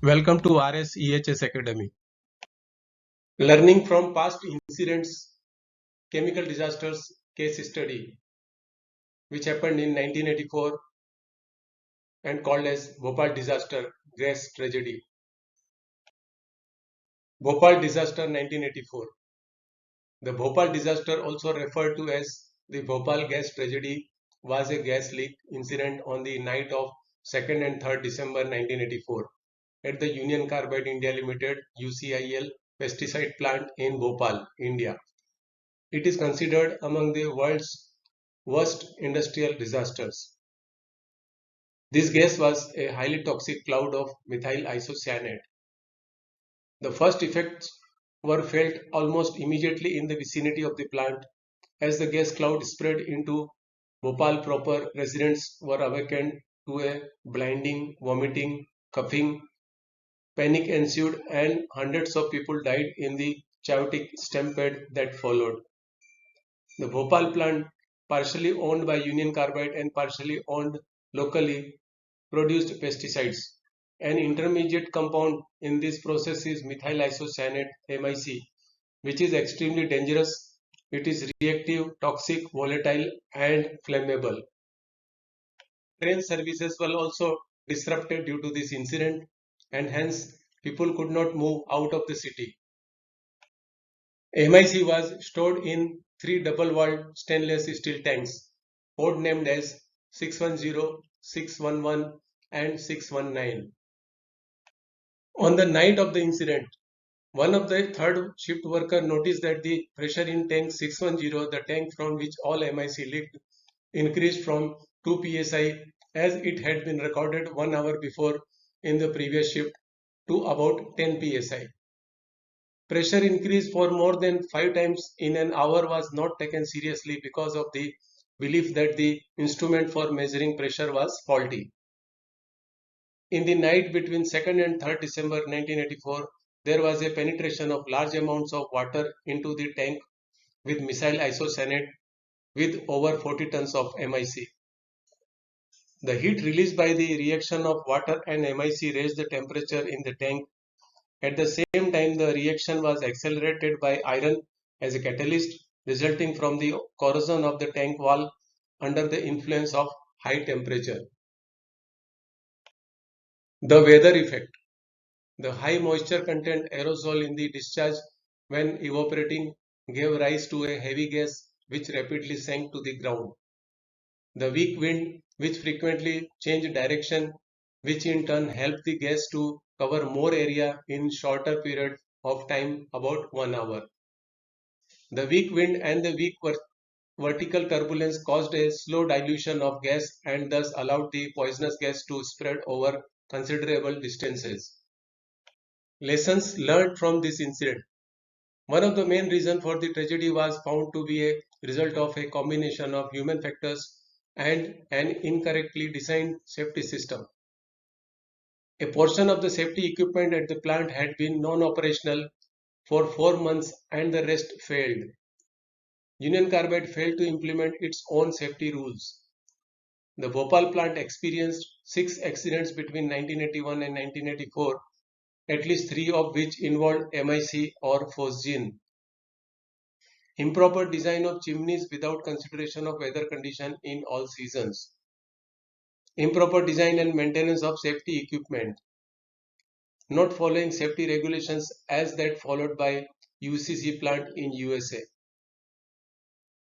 Welcome to RSEHS Academy. Learning from past incidents, chemical disasters case study, which happened in 1984 and called as Bhopal disaster gas tragedy. Bhopal disaster 1984. The Bhopal disaster, also referred to as the Bhopal gas tragedy, was a gas leak incident on the night of 2nd and 3rd December 1984 at the Union Carbide India Limited UCIL pesticide plant in Bhopal, India. It is considered among the world's worst industrial disasters. This gas was a highly toxic cloud of methyl isocyanate. The first effects were felt almost immediately in the vicinity of the plant. As the gas cloud spread into Bhopal proper, residents were awakened to a blinding, vomiting, coughing. Panic ensued and hundreds of people died in the chaotic stampede that followed. The Bhopal plant, partially owned by Union Carbide and partially owned locally, produced pesticides. An intermediate compound in this process is methyl isocyanate (MIC), which is extremely dangerous. It is reactive, toxic, volatile, and flammable. Train services were also disrupted due to this incident, and hence people could not move out of the city. MIC was stored in three double-walled stainless steel tanks, code named as 610, 611 and 619. On the night of the incident, one of the third shift worker noticed that the pressure in tank 610, the tank from which all MIC leaked, increased from 2 psi as it had been recorded 1 hour before in the previous shift to about 10 psi. Pressure increase for more than 5 times in an hour was not taken seriously because of the belief that the instrument for measuring pressure was faulty. In the night between 2nd and 3rd December 1984, there was a penetration of large amounts of water into the tank with methyl isocyanate with over 40 tons of MIC. The heat released by the reaction of water and MIC raised the temperature in the tank. At the same time, the reaction was accelerated by iron as a catalyst, resulting from the corrosion of the tank wall under the influence of high temperature. The weather effect. The high moisture content aerosol in the discharge when evaporating gave rise to a heavy gas which rapidly sank to the ground. The weak wind, which frequently changed direction, which in turn helped the gas to cover more area in shorter period of time, about 1 hour. The weak wind and the weak vertical turbulence caused a slow dilution of gas and thus allowed the poisonous gas to spread over considerable distances. Lessons learned from this incident. One of the main reasons for the tragedy was found to be a result of a combination of human factors and an incorrectly designed safety system. A portion of the safety equipment at the plant had been non-operational for 4 months and the rest failed. Union Carbide failed to implement its own safety rules. The Bhopal plant experienced 6 accidents between 1981 and 1984, at least 3 of which involved MIC or phosgene. Improper design of chimneys without consideration of weather condition in all seasons. Improper design and maintenance of safety equipment. Not following safety regulations as that followed by UCC plant in USA.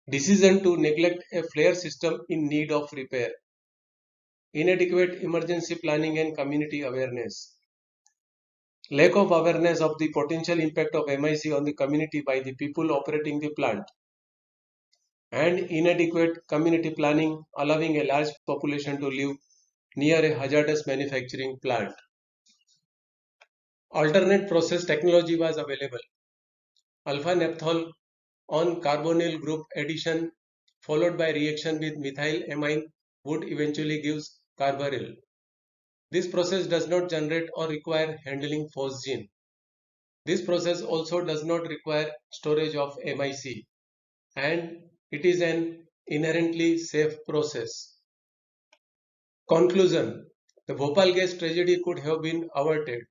Decision to neglect a flare system in need of repair. Inadequate emergency planning and community awareness. Lack of awareness of the potential impact of MIC on the community by the people operating the plant. And inadequate community planning allowing a large population to live near a hazardous manufacturing plant. Alternate process technology was available. Alpha-naphthol on carbonyl group addition followed by reaction with methylamine would eventually give carbaryl. This process does not generate or require handling phosgene. This process also does not require storage of MIC, and it is an inherently safe process. Conclusion. The Bhopal gas tragedy could have been averted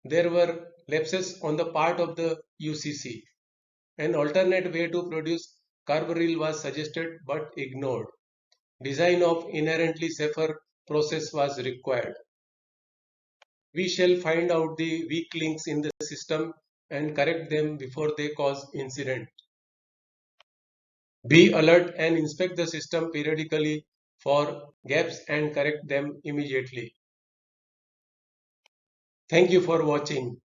there were lapses on the part of the UCC. An alternate way to produce carbaryl was suggested but ignored. Design of inherently safer process was required. We shall find out the weak links in the system and correct them before they cause incident. Be alert and inspect the system periodically for gaps and correct them immediately. Thank you for watching.